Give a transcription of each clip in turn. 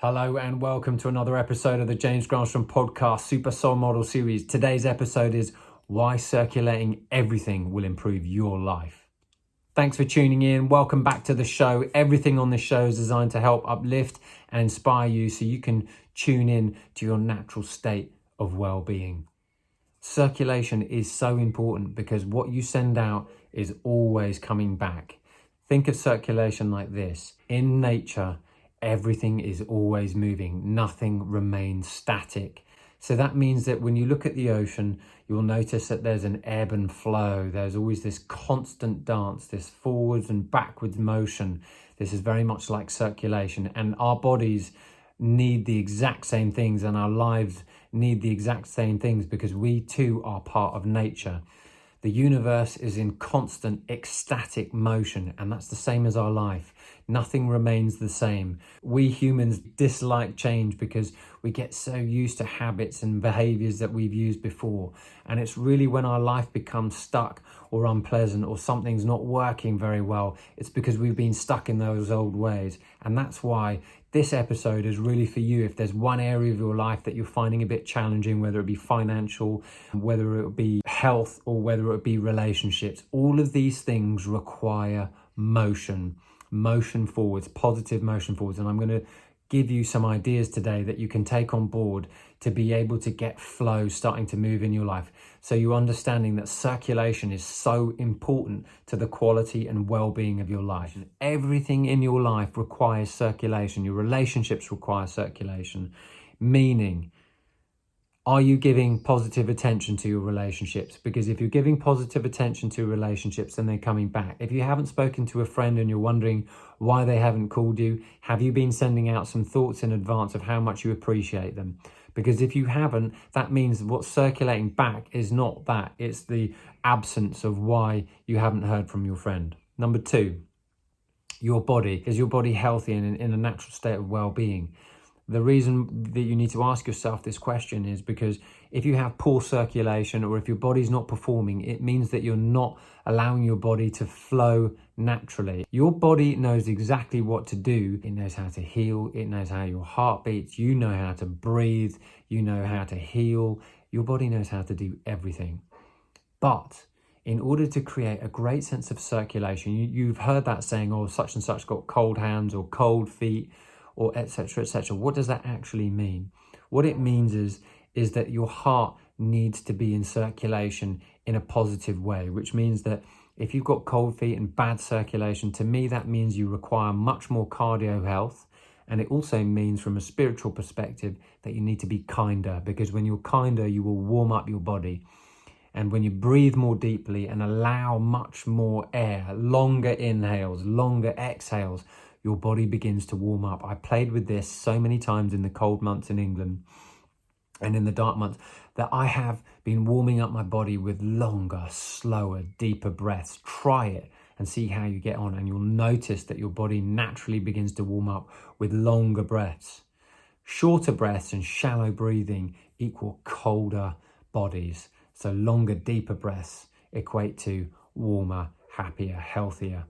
Hello and welcome to another episode of the James Granström podcast Super Soul Model series. Today's episode is why circulating everything will improve your life. Thanks for tuning in. Welcome back to the show. Everything on this show is designed to help uplift and inspire you so you can tune in to your natural state of well-being. Circulation is so important because what you send out is always coming back. Think of circulation like this. In nature, everything is always moving. Nothing remains static. So that means that when you look at the ocean, you'll notice that there's an ebb and flow. There's always this constant dance, this forwards and backwards motion. This is very much like circulation, and our bodies need the exact same things and our lives need the exact same things because we too are part of nature. The universe is in constant ecstatic motion, and that's the same as our life. Nothing remains the same. We humans dislike change because we get so used to habits and behaviors that we've used before. And it's really when our life becomes stuck or unpleasant or something's not working very well, it's because we've been stuck in those old ways. And that's why this episode is really for you. If there's one area of your life that you're finding a bit challenging, whether it be financial, whether it be health, or whether it be relationships, all of these things require motion forwards, positive motion forwards. And I'm going to give you some ideas today that you can take on board to be able to get flow starting to move in your life. So you're understanding that circulation is so important to the quality and well-being of your life. Everything in your life requires circulation. Your relationships require circulation, meaning, are you giving positive attention to your relationships? Because if you're giving positive attention to relationships, then they're coming back. If you haven't spoken to a friend and you're wondering why they haven't called you, have you been sending out some thoughts in advance of how much you appreciate them? Because if you haven't, that means what's circulating back is not that. It's the absence of why you haven't heard from your friend. Number two, your body. Is your body healthy and in a natural state of well-being? The reason that you need to ask yourself this question is because if you have poor circulation or if your body's not performing, it means that you're not allowing your body to flow naturally. Your body knows exactly what to do. It knows how to heal. It knows how your heart beats. You know how to breathe. You know how to heal. Your body knows how to do everything. But in order to create a great sense of circulation, you've heard that saying, oh, such and such got cold hands or cold feet, or etc., etc. What does that actually mean? What it means is that your heart needs to be in circulation in a positive way, which means that if you've got cold feet and bad circulation, to me, that means you require much more cardio health. And it also means from a spiritual perspective that you need to be kinder, because when you're kinder, you will warm up your body. And when you breathe more deeply and allow much more air, longer inhales, longer exhales, your body begins to warm up. I played with this so many times in the cold months in England and in the dark months that I have been warming up my body with longer, slower, deeper breaths. Try it and see how you get on, and you'll notice that your body naturally begins to warm up with longer breaths. Shorter breaths and shallow breathing equal colder bodies. So longer, deeper breaths equate to warmer, happier, healthier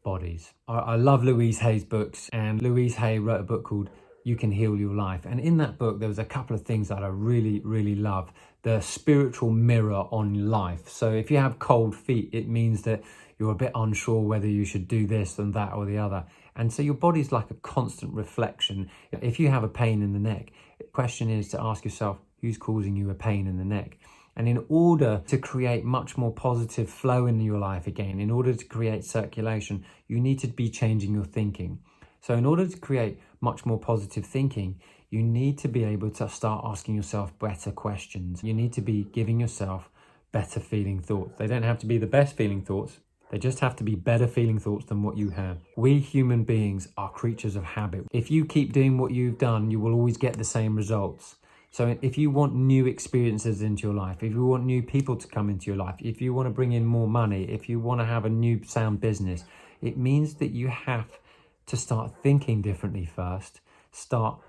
bodies. I love Louise Hay's books, and Louise Hay wrote a book called You Can Heal Your Life. And in that book, there was a couple of things that I really, really love. The spiritual mirror on life. So if you have cold feet, it means that you're a bit unsure whether you should do this and that or the other. And so your body's like a constant reflection. If you have a pain in the neck, the question is to ask yourself, who's causing you a pain in the neck? And in order to create much more positive flow in your life again, in order to create circulation, you need to be changing your thinking. So in order to create much more positive thinking, you need to be able to start asking yourself better questions. You need to be giving yourself better feeling thoughts. They don't have to be the best feeling thoughts. They just have to be better feeling thoughts than what you have. We human beings are creatures of habit. If you keep doing what you've done, you will always get the same results. So if you want new experiences into your life, if you want new people to come into your life, if you want to bring in more money, if you want to have a new sound business, it means that you have to start thinking differently first, start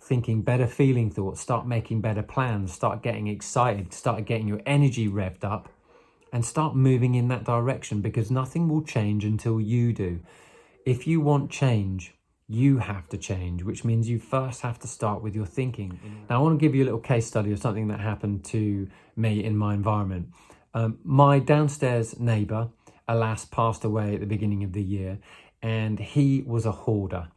thinking better feeling thoughts, start making better plans, start getting excited, start getting your energy revved up, and start moving in that direction, because nothing will change until you do. If you want change, you have to change, which means you first have to start with your thinking. Now, I want to give you a little case study of something that happened to me in my environment. My downstairs neighbour, alas, passed away at the beginning of the year, and he was a hoarder.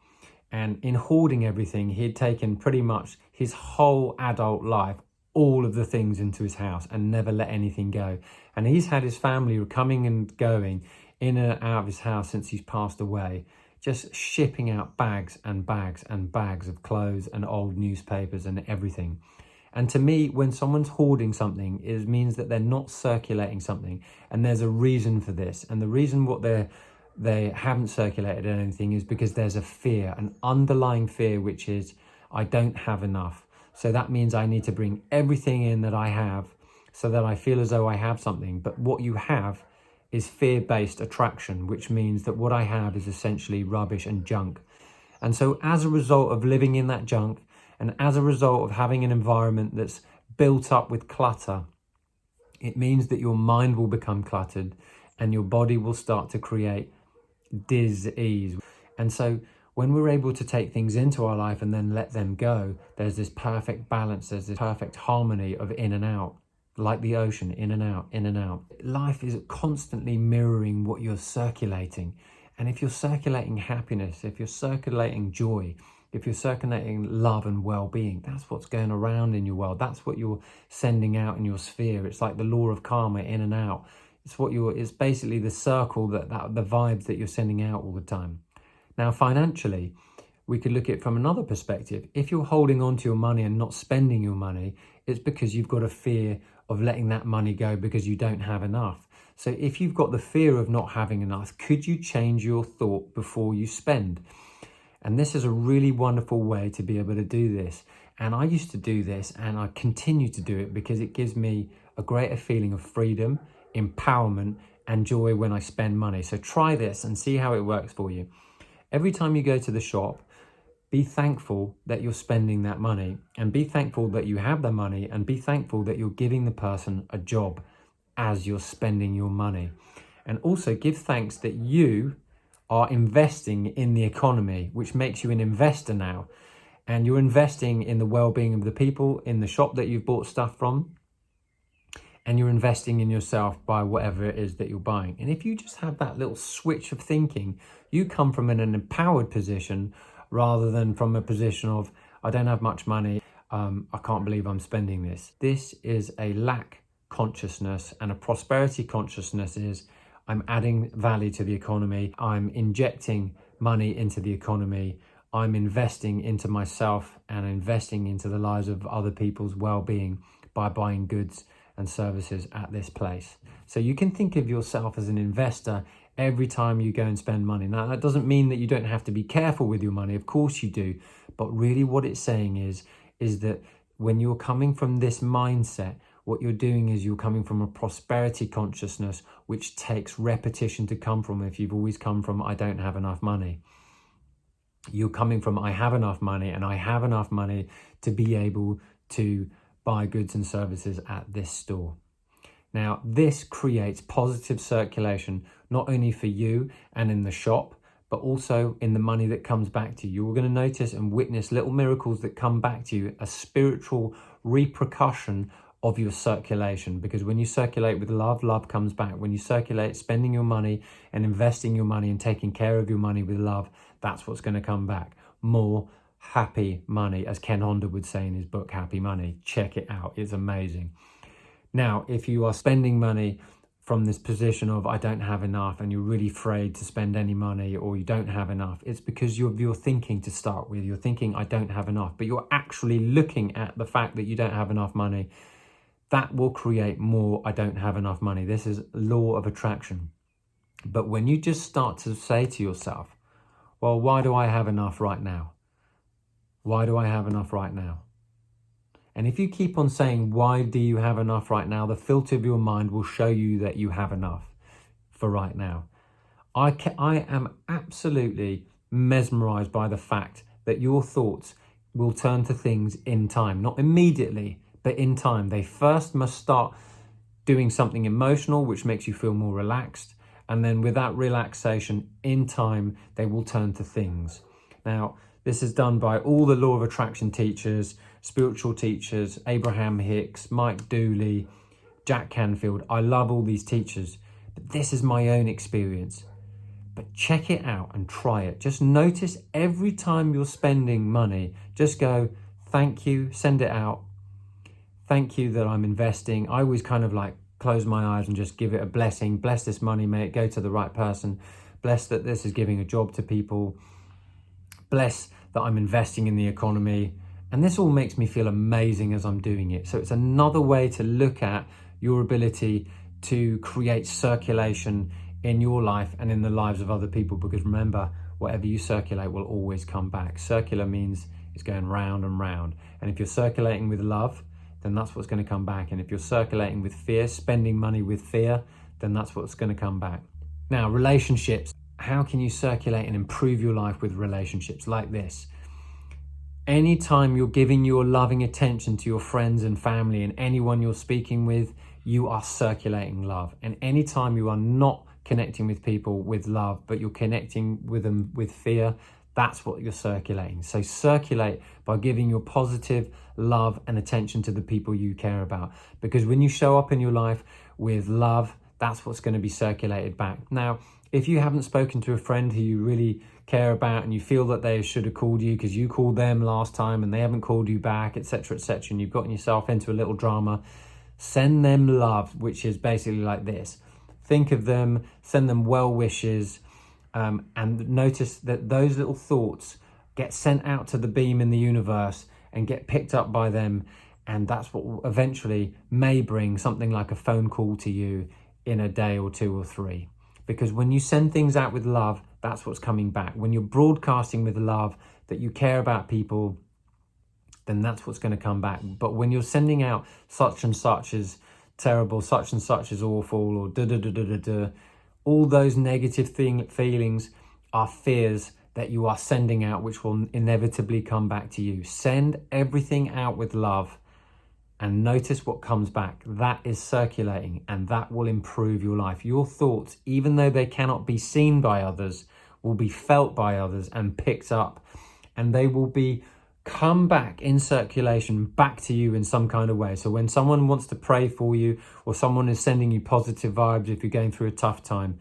And in hoarding everything, he had taken pretty much his whole adult life, all of the things into his house, and never let anything go. And he's had his family coming and going in and out of his house since he's passed away, just shipping out bags and bags and bags of clothes and old newspapers and everything. And to me, when someone's hoarding something, it means that they're not circulating something. And there's a reason for this. And the reason they haven't circulated anything is because there's a fear, an underlying fear, which is, I don't have enough. So that means I need to bring everything in that I have so that I feel as though I have something. But what you have is fear-based attraction, which means that what I have is essentially rubbish and junk. And so as a result of living in that junk, and as a result of having an environment that's built up with clutter, it means that your mind will become cluttered and your body will start to create dis-ease. And so when we're able to take things into our life and then let them go, there's this perfect balance, there's this perfect harmony of in and out, like the ocean, in and out, in and out. Life is constantly mirroring what you're circulating. And if you're circulating happiness, if you're circulating joy, if you're circulating love and well-being, that's what's going around in your world. That's what you're sending out in your sphere. It's like the law of karma, in and out. It's basically the circle, that the vibes that you're sending out all the time. Now, financially, we could look at it from another perspective. If you're holding on to your money and not spending your money, it's because you've got a fear of letting that money go because you don't have enough. So if you've got the fear of not having enough, could you change your thought before you spend? And this is a really wonderful way to be able to do this. And I used to do this, and I continue to do it because it gives me a greater feeling of freedom, empowerment, and joy when I spend money. So try this and see how it works for you. Every time you go to the shop, be thankful that you're spending that money, and be thankful that you have the money, and be thankful that you're giving the person a job as you're spending your money. And also give thanks that you are investing in the economy, which makes you an investor now. And you're investing in the well-being of the people in the shop that you've bought stuff from. And you're investing in yourself by whatever it is that you're buying. And if you just have that little switch of thinking, you come from an empowered position rather than from a position of, I don't have much money, I can't believe I'm spending this. This is a lack consciousness, and a prosperity consciousness is, I'm adding value to the economy, I'm injecting money into the economy, I'm investing into myself and investing into the lives of other people's well-being by buying goods and services at this place. So you can think of yourself as an investor every time you go and spend money. Now, that doesn't mean that you don't have to be careful with your money. Of course you do. But really what it's saying is that when you're coming from this mindset, what you're doing is you're coming from a prosperity consciousness, which takes repetition to come from. If you've always come from, I don't have enough money, you're coming from, I have enough money, and I have enough money to be able to buy goods and services at this store. Now, this creates positive circulation, not only for you and in the shop, but also in the money that comes back to you. You're going to notice and witness little miracles that come back to you, a spiritual repercussion of your circulation. Because when you circulate with love, love comes back. When you circulate spending your money and investing your money and taking care of your money with love, that's what's going to come back. More happy money, as Ken Honda would say in his book, Happy Money. Check it out. It's amazing. Now, if you are spending money from this position of, I don't have enough, and you're really afraid to spend any money, or you don't have enough, it's because you're thinking to start with. You're thinking, I don't have enough, but you're actually looking at the fact that you don't have enough money. That will create more, I don't have enough money. This is law of attraction. But when you just start to say to yourself, well, why do I have enough right now? Why do I have enough right now? And if you keep on saying, why do you have enough right now? The filter of your mind will show you that you have enough for right now. I am absolutely mesmerized by the fact that your thoughts will turn to things in time, not immediately, but in time. They first must start doing something emotional, which makes you feel more relaxed. And then with that relaxation, in time, they will turn to things. Now, this is done by all the law of attraction teachers, spiritual teachers, Abraham Hicks, Mike Dooley, Jack Canfield. I love all these teachers, but this is my own experience. But check it out and try it. Just notice every time you're spending money, just go, thank you, send it out. Thank you that I'm investing. I always kind of like close my eyes and just give it a blessing. Bless this money, may it go to the right person. Bless that this is giving a job to people. Bless that I'm investing in the economy. And this all makes me feel amazing as I'm doing it. So it's another way to look at your ability to create circulation in your life and in the lives of other people, because remember, whatever you circulate will always come back. Circular means it's going round and round. And if you're circulating with love, then that's what's going to come back. And if you're circulating with fear, spending money with fear, then that's what's going to come back. Now, relationships. How can you circulate and improve your life with relationships like this? Anytime you're giving your loving attention to your friends and family and anyone you're speaking with, you are circulating love. And anytime you are not connecting with people with love, but you're connecting with them with fear, that's what you're circulating. So circulate by giving your positive love and attention to the people you care about. Because when you show up in your life with love, that's what's going to be circulated back. Now, if you haven't spoken to a friend who you really care about and you feel that they should have called you because you called them last time and they haven't called you back, etc., and you've gotten yourself into a little drama, send them love, which is basically like this. Think of them, send them well wishes, and notice that those little thoughts get sent out to the beam in the universe and get picked up by them. And that's what eventually may bring something like a phone call to you in a day or two or three. Because when you send things out with love, that's what's coming back. When you're broadcasting with love, that you care about people, then that's what's going to come back. But when you're sending out such and such is terrible, such and such is awful, or da-da-da-da-da-da, all those negative feelings are fears that you are sending out, which will inevitably come back to you. Send everything out with love and notice what comes back. That is circulating, and that will improve your life. Your thoughts, even though they cannot be seen by others, will be felt by others and picked up, and they will be come back in circulation back to you in some kind of way. So when someone wants to pray for you, or someone is sending you positive vibes if you're going through a tough time,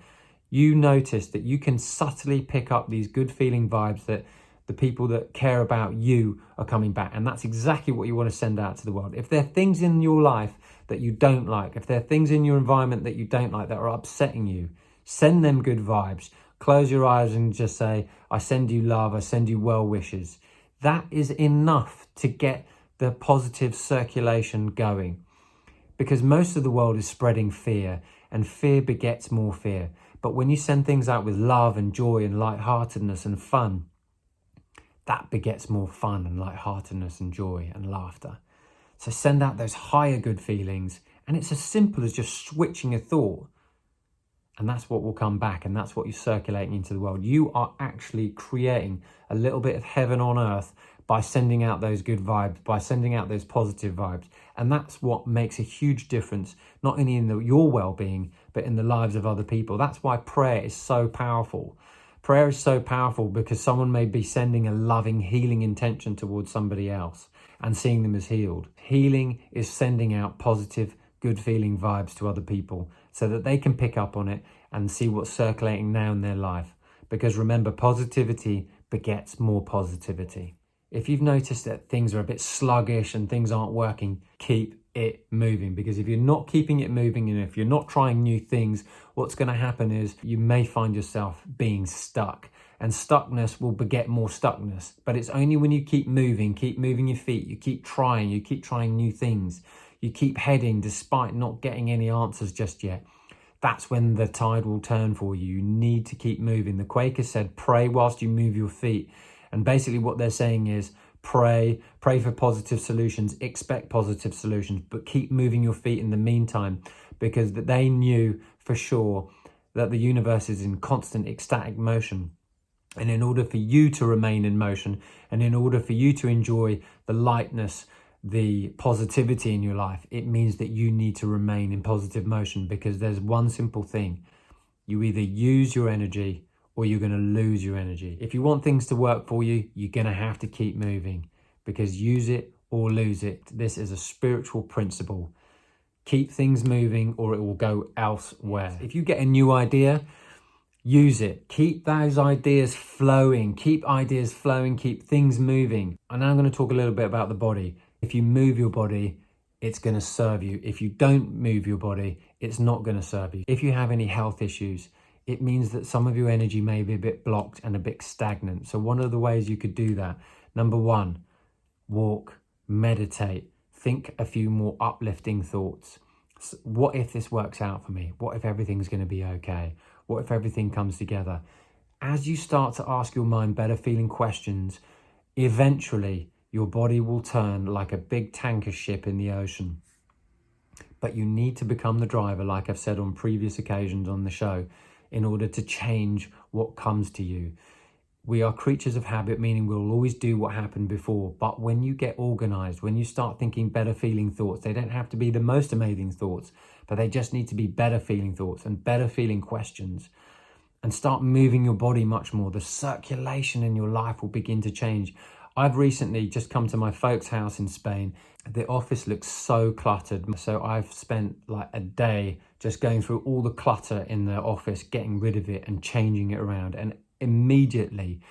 you notice that you can subtly pick up these good feeling vibes that the people that care about you are coming back. And that's exactly what you want to send out to the world. If there are things in your life that you don't like, if there are things in your environment that you don't like, that are upsetting you, send them good vibes. Close your eyes and just say, I send you love, I send you well wishes. That is enough to get the positive circulation going. Because most of the world is spreading fear, and fear begets more fear. But when you send things out with love and joy and lightheartedness and fun, that begets more fun and lightheartedness and joy and laughter. So send out those higher good feelings, and it's as simple as just switching a thought. And that's what will come back, and that's what you're circulating into the world. You are actually creating a little bit of heaven on earth by sending out those good vibes, by sending out those positive vibes. And that's what makes a huge difference, not only in your well-being, but in the lives of other people. That's why prayer is so powerful. Prayer is so powerful because someone may be sending a loving, healing intention towards somebody else and seeing them as healed. Healing is sending out positive, good feeling vibes to other people so that they can pick up on it and see what's circulating now in their life. Because remember, positivity begets more positivity. If you've noticed that things are a bit sluggish and things aren't working, keep it moving. Because if you're not keeping it moving and if you're not trying new things, what's going to happen is you may find yourself being stuck. And stuckness will beget more stuckness. But it's only when you keep moving your feet, you keep trying new things, you keep heading despite not getting any answers just yet. That's when the tide will turn for you. You need to keep moving. The Quakers said, pray whilst you move your feet. And basically what they're saying is pray for positive solutions, expect positive solutions, but keep moving your feet in the meantime, because they knew for sure that the universe is in constant ecstatic motion. And in order for you to remain in motion, and in order for you to enjoy the lightness, the positivity in your life, it means that you need to remain in positive motion, because there's one simple thing. You either use your energy or you're going to lose your energy. If you want things to work for you, you're going to have to keep moving, because use it or lose it. This is a spiritual principle. Keep things moving or it will go elsewhere. If you get a new idea, use it. Keep those ideas flowing. Keep ideas flowing. Keep things moving. And now I'm going to talk a little bit about the body. If you move your body, it's going to serve you. If you don't move your body, it's not going to serve you. If you have any health issues, it means that some of your energy may be a bit blocked and a bit stagnant. So one of the ways you could do that, number one, walk, meditate, think a few more uplifting thoughts. What if this works out for me? What if everything's going to be okay? What if everything comes together? As you start to ask your mind better feeling questions, eventually your body will turn like a big tanker ship in the ocean. But you need to become the driver, like I've said on previous occasions on the show, in order to change what comes to you. We are creatures of habit, meaning we'll always do what happened before. But when you get organized, when you start thinking better feeling thoughts, they don't have to be the most amazing thoughts, but they just need to be better feeling thoughts and better feeling questions, and start moving your body much more. The circulation in your life will begin to change. I've recently just come to my folks' house in Spain. The office looks so cluttered. So I've spent like a day just going through all the clutter in the office, getting rid of it and changing it around. And immediately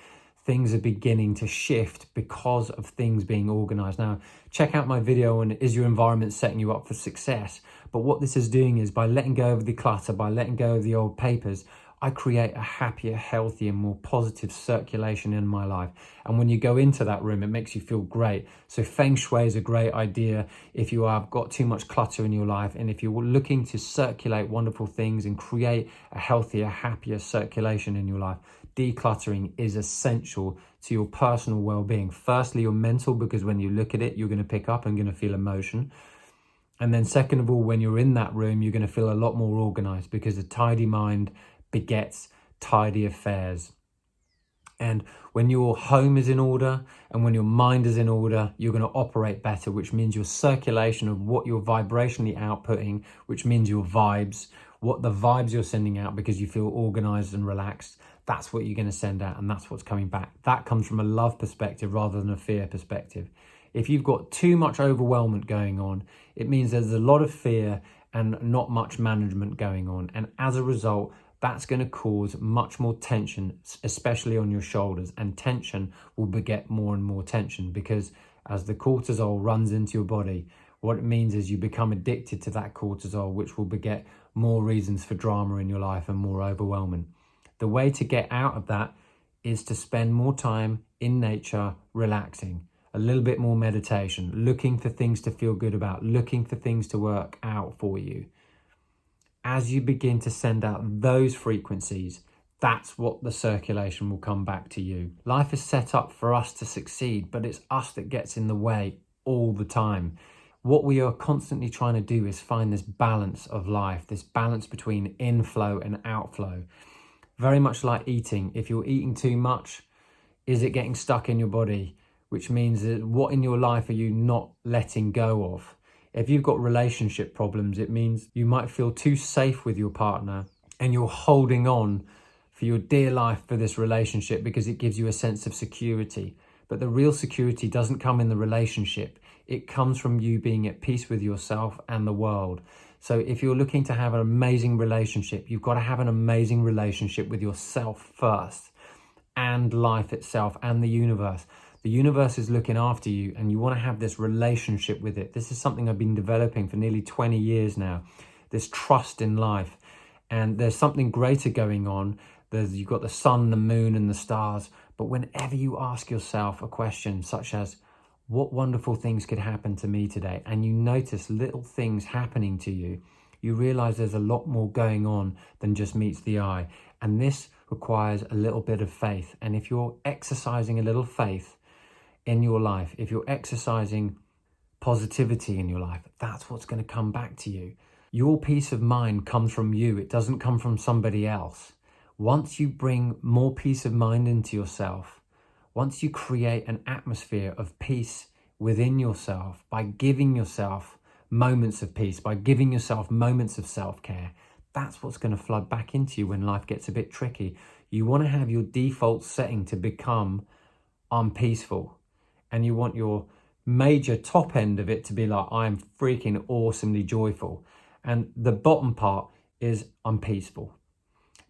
things are beginning to shift because of things being organized. Now, check out my video on is your environment setting you up for success? But what this is doing is, by letting go of the clutter, by letting go of the old papers, I create a happier, healthier, more positive circulation in my life. And when you go into that room, it makes you feel great. So Feng Shui is a great idea if you have got too much clutter in your life. And if you're looking to circulate wonderful things and create a healthier, happier circulation in your life, decluttering is essential to your personal well-being. Firstly, your mental, because when you look at it, you're going to pick up and going to feel emotion. And then second of all, when you're in that room, you're going to feel a lot more organized, because a tidy mind begets tidy affairs. And when your home is in order and when your mind is in order, you're going to operate better, which means your circulation of what you're vibrationally outputting, which means your vibes, what the vibes you're sending out, because you feel organized and relaxed, that's what you're going to send out, and that's what's coming back. That comes from a love perspective rather than a fear perspective. If you've got too much overwhelmment going on, it means there's a lot of fear and not much management going on. And as a result, that's going to cause much more tension, especially on your shoulders. And tension will beget more and more tension, because as the cortisol runs into your body, what it means is you become addicted to that cortisol, which will beget more reasons for drama in your life and more overwhelming. The way to get out of that is to spend more time in nature, relaxing, a little bit more meditation, looking for things to feel good about, looking for things to work out for you. As you begin to send out those frequencies, that's what the circulation will come back to you. Life is set up for us to succeed, but it's us that gets in the way all the time. What we are constantly trying to do is find this balance of life, this balance between inflow and outflow. Very much like eating. If you're eating too much, is it getting stuck in your body? Which means that what in your life are you not letting go of? If you've got relationship problems, it means you might feel too safe with your partner and you're holding on for your dear life for this relationship because it gives you a sense of security. But the real security doesn't come in the relationship. It comes from you being at peace with yourself and the world. So if you're looking to have an amazing relationship, you've got to have an amazing relationship with yourself first, and life itself and the universe. The universe is looking after you and you want to have this relationship with it. This is something I've been developing for nearly 20 years now, this trust in life. And there's something greater going on. You've got the sun, the moon and the stars. But whenever you ask yourself a question such as, what wonderful things could happen to me today? And you notice little things happening to you, you realize there's a lot more going on than just meets the eye. And this requires a little bit of faith. And if you're exercising a little faith in your life, if you're exercising positivity in your life, that's what's going to come back to you. Your peace of mind comes from you. It doesn't come from somebody else. Once you bring more peace of mind into yourself, once you create an atmosphere of peace within yourself by giving yourself moments of peace, by giving yourself moments of self-care, that's what's going to flood back into you when life gets a bit tricky. You want to have your default setting to become unpeaceful. And you want your major top end of it to be like, I'm freaking awesomely joyful. And the bottom part is unpeaceful.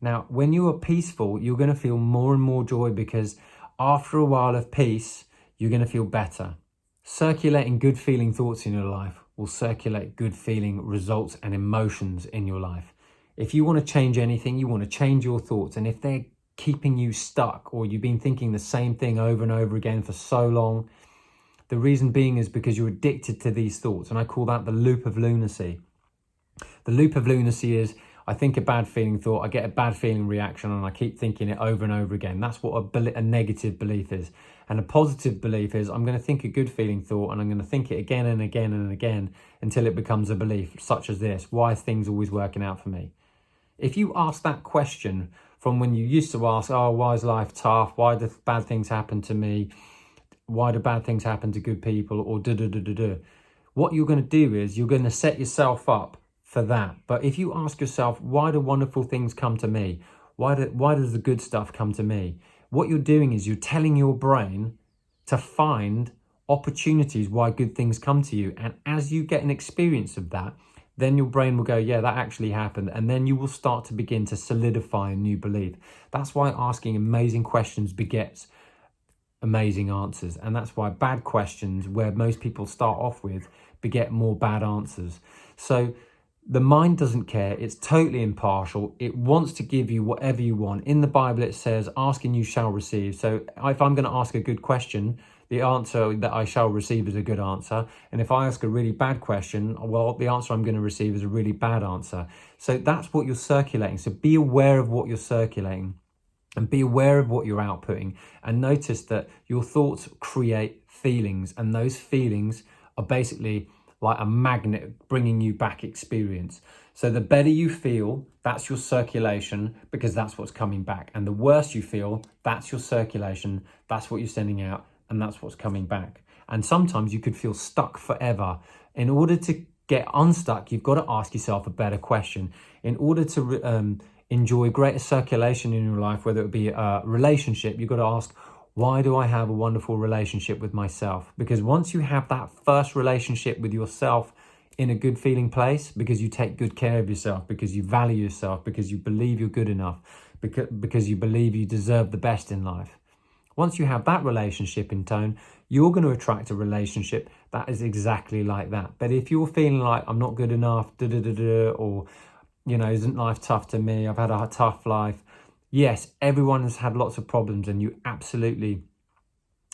Now, when you are peaceful, you're going to feel more and more joy, because after a while of peace, you're going to feel better. Circulating good feeling thoughts in your life will circulate good feeling results and emotions in your life. If you want to change anything, you want to change your thoughts. And if they're keeping you stuck, or you've been thinking the same thing over and over again for so long, the reason being is because you're addicted to these thoughts. And I call that the loop of lunacy. The loop of lunacy is, I think a bad feeling thought, I get a bad feeling reaction, and I keep thinking it over and over again. That's what a negative belief is. And a positive belief is, I'm going to think a good feeling thought, and I'm going to think it again and again and again until it becomes a belief, such as this: why are things always working out for me? If you ask that question from when you used to ask, oh, why is life tough? Why do bad things happen to me? Why do bad things happen to good people? Or da-da-da-da-da. What you're going to do is you're going to set yourself up for that. But if you ask yourself, why do wonderful things come to me? Why does the good stuff come to me? What you're doing is you're telling your brain to find opportunities why good things come to you. And as you get an experience of that, then your brain will go, yeah, that actually happened. And then you will start to begin to solidify a new belief. That's why asking amazing questions begets amazing answers. And that's why bad questions, where most people start off with, beget more bad answers. So the mind doesn't care. It's totally impartial. It wants to give you whatever you want. In the Bible, it says, ask and you shall receive. So if I'm going to ask a good question, the answer that I shall receive is a good answer. And if I ask a really bad question, well, the answer I'm going to receive is a really bad answer. So that's what you're circulating. So be aware of what you're circulating, and be aware of what you're outputting. And notice that your thoughts create feelings, and those feelings are basically like a magnet bringing you back experience. So the better you feel, that's your circulation, because that's what's coming back. And the worse you feel, that's your circulation, that's what you're sending out, and that's what's coming back. And sometimes you could feel stuck forever. In order to get unstuck, you've got to ask yourself a better question. In order to enjoy greater circulation in your life, whether it be a relationship, you've got to ask, why do I have a wonderful relationship with myself? Because once you have that first relationship with yourself in a good feeling place, because you take good care of yourself, because you value yourself, because you believe you're good enough, because you believe you deserve the best in life. Once you have that relationship in tone, you're going to attract a relationship that is exactly like that. But if you're feeling like, I'm not good enough, or, isn't life tough to me? I've had a tough life. Yes, everyone has had lots of problems, and you absolutely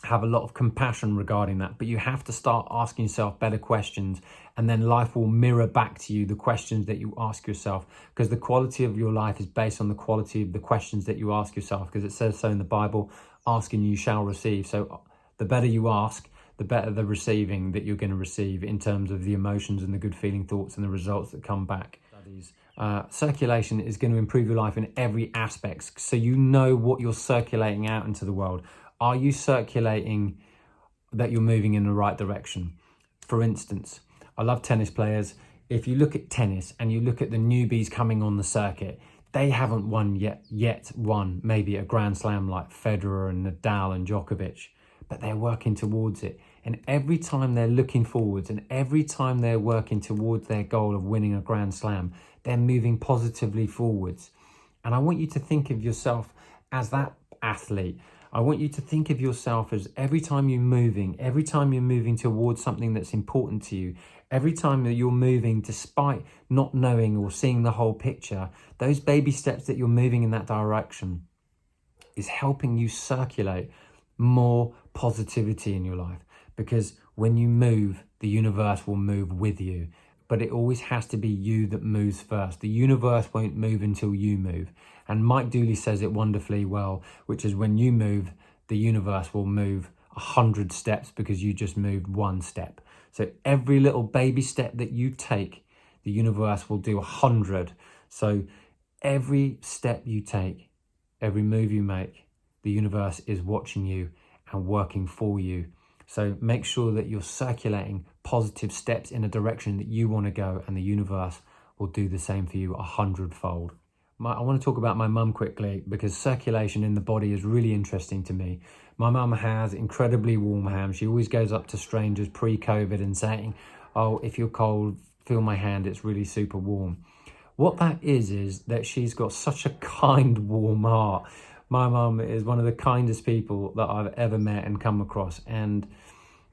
have a lot of compassion regarding that. But you have to start asking yourself better questions, and then life will mirror back to you the questions that you ask yourself, because the quality of your life is based on the quality of the questions that you ask yourself, because it says so in the Bible, ask and you shall receive. So the better you ask, the better the receiving that you're going to receive, in terms of the emotions and the good feeling thoughts and the results that come back. Circulation is going to improve your life in every aspect, so you know what you're circulating out into the world. Are you circulating that you're moving in the right direction? For instance, I love tennis players. If you look at tennis and you look at the newbies coming on the circuit, they haven't won yet won maybe a Grand Slam like Federer and Nadal and Djokovic, but they're working towards it. And every time they're looking forwards, and every time they're working towards their goal of winning a Grand Slam, they're moving positively forwards. And I want you to think of yourself as that athlete. I want you to think of yourself as every time you're moving towards something that's important to you, every time that you're moving despite not knowing or seeing the whole picture, those baby steps that you're moving in that direction is helping you circulate more positivity in your life. Because when you move, the universe will move with you. But it always has to be you that moves first. The universe won't move until you move. And Mike Dooley says it wonderfully well, which is when you move, the universe will move 100 steps because you just moved one step. So every little baby step that you take, the universe will do 100. So every step you take, every move you make, the universe is watching you and working for you. So make sure that you're circulating positive steps in a direction that you want to go, and the universe will do the same for you 100-fold. I want to talk about my mum quickly because circulation in the body is really interesting to me. My mum has incredibly warm hands. She always goes up to strangers pre-COVID and saying, "Oh, if you're cold, feel my hand, it's really super warm." What that is that she's got such a kind, warm heart. My mum is one of the kindest people that I've ever met and come across. And,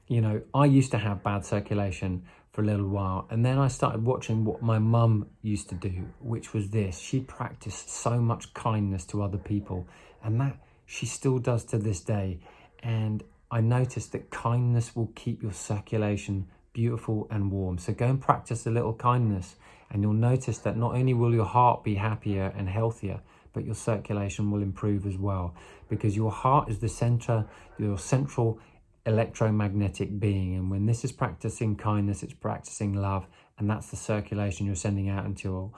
you know, I used to have bad circulation for a little while. And then I started watching what my mum used to do, which was this. She practiced so much kindness to other people. And that she still does to this day. And I noticed that kindness will keep your circulation beautiful and warm. So go and practice a little kindness. And you'll notice that not only will your heart be happier and healthier, but your circulation will improve as well, because your heart is the center, your central electromagnetic being. And when this is practicing kindness, it's practicing love, and that's the circulation you're sending out into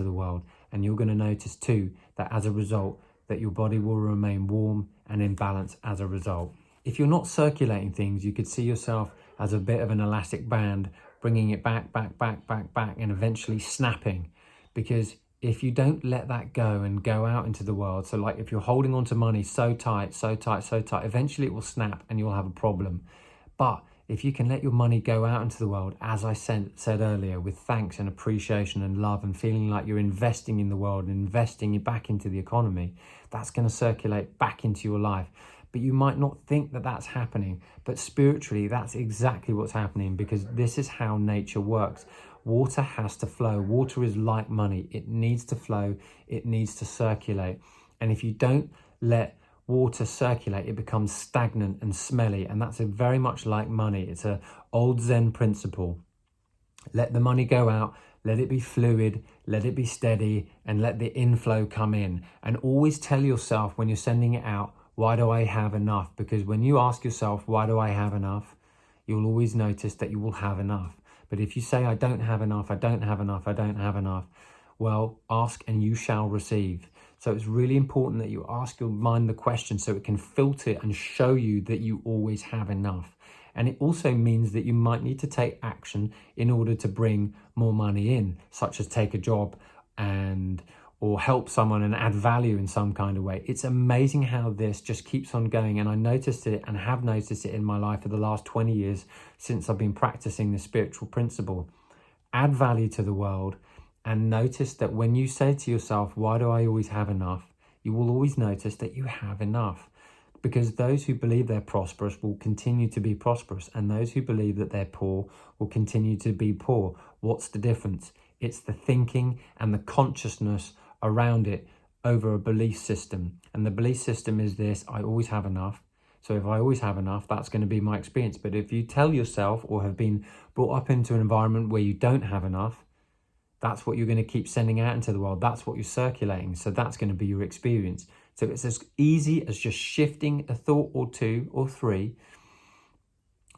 the world. And you're going to notice too that as a result, that your body will remain warm and in balance as a result. If you're not circulating things, you could see yourself as a bit of an elastic band, bringing it back, and eventually snapping. Because if you don't let that go and go out into the world, so like if you're holding on to money so tight, eventually it will snap and you'll have a problem. But if you can let your money go out into the world, as I said earlier, with thanks and appreciation and love and feeling like you're investing in the world and investing it back into the economy, that's going to circulate back into your life. But you might not think that that's happening, but spiritually, that's exactly what's happening, because this is how nature works. Water has to flow. Water is like money. It needs to flow. It needs to circulate. And if you don't let water circulate, it becomes stagnant and smelly. And that's very much like money. It's an old Zen principle. Let the money go out. Let it be fluid. Let it be steady. And let the inflow come in. And always tell yourself when you're sending it out, why do I have enough? Because when you ask yourself, why do I have enough? You'll always notice that you will have enough. But if you say, I don't have enough, I don't have enough, I don't have enough, well, ask and you shall receive. So it's really important that you ask your mind the question so it can filter and show you that you always have enough. And it also means that you might need to take action in order to bring more money in, such as take a job or help someone and add value in some kind of way. It's amazing how this just keeps on going. And I noticed it and have noticed it in my life for the last 20 years since I've been practicing the spiritual principle. Add value to the world and notice that when you say to yourself, why do I always have enough? You will always notice that you have enough, because those who believe they're prosperous will continue to be prosperous, and those who believe that they're poor will continue to be poor. What's the difference? It's the thinking and the consciousness around it over a belief system. And the belief system is this: I always have enough. So if I always have enough, that's going to be my experience. But if you tell yourself or have been brought up into an environment where you don't have enough, that's what you're going to keep sending out into the world. That's what you're circulating. So that's going to be your experience. So it's as easy as just shifting a thought or two or three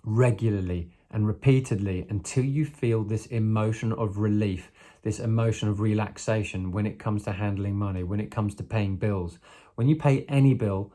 regularly and repeatedly until you feel this emotion of relief, this emotion of relaxation when it comes to handling money, when it comes to paying bills. When you pay any bill,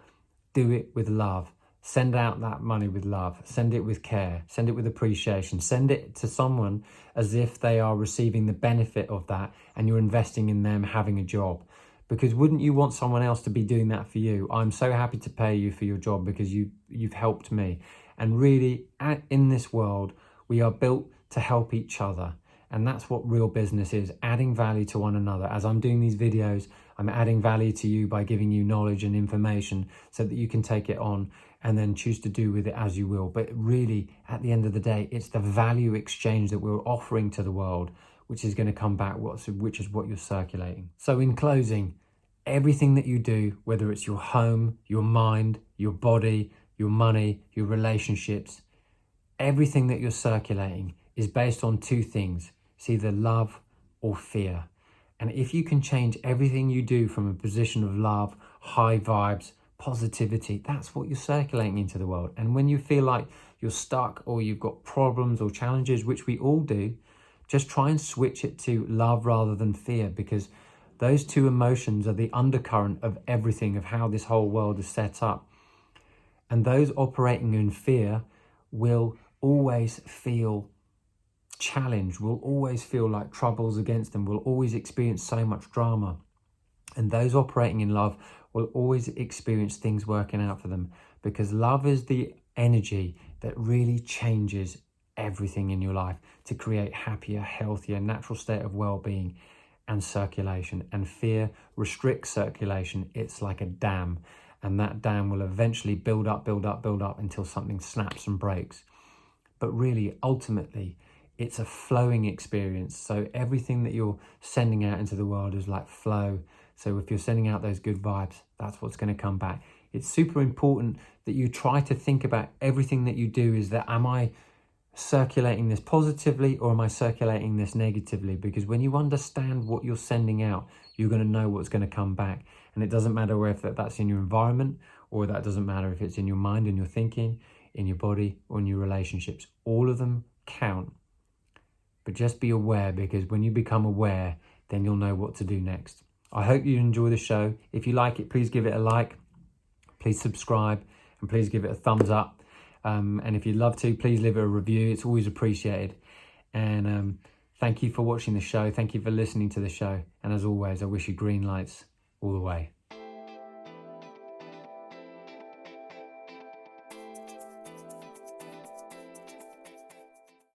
do it with love. Send out that money with love. Send it with care. Send it with appreciation. Send it to someone as if they are receiving the benefit of that and you're investing in them having a job. Because wouldn't you want someone else to be doing that for you? I'm so happy to pay you for your job because you've helped me. And really, in this world, we are built to help each other. And that's what real business is, adding value to one another. As I'm doing these videos, I'm adding value to you by giving you knowledge and information so that you can take it on and then choose to do with it as you will. But really, at the end of the day, it's the value exchange that we're offering to the world, which is going to come back, which is what you're circulating. So in closing, everything that you do, whether it's your home, your mind, your body, your money, your relationships, everything that you're circulating is based on two things. It's either love or fear. And if you can change everything you do from a position of love, high vibes, positivity, that's what you're circulating into the world. And when you feel like you're stuck or you've got problems or challenges, which we all do, just try and switch it to love rather than fear, because those two emotions are the undercurrent of everything, of how this whole world is set up. And those operating in fear will always feel challenged, will always feel like trouble's against them, will always experience so much drama. And those operating in love will always experience things working out for them, because love is the energy that really changes everything in your life to create happier, healthier, natural state of well-being and circulation. And fear restricts circulation. It's like a dam, and that dam will eventually build up until something snaps and breaks. But really, ultimately, it's a flowing experience. So everything that you're sending out into the world is like flow. So if you're sending out those good vibes, that's what's going to come back. It's super important that you try to think about everything that you do is that, am I circulating this positively or am I circulating this negatively? Because when you understand what you're sending out, you're going to know what's going to come back. And it doesn't matter whether that's in your environment, or that doesn't matter if it's in your mind and your thinking, in your body, or in your relationships. All of them count. But just be aware, because when you become aware, then you'll know what to do next. I hope you enjoy the show. If you like it, please give it a like, please subscribe, and please give it a thumbs up. And if you'd love to, please leave it a review. It's always appreciated. And thank you for watching the show. Thank you for listening to the show. And as always, I wish you green lights all the way.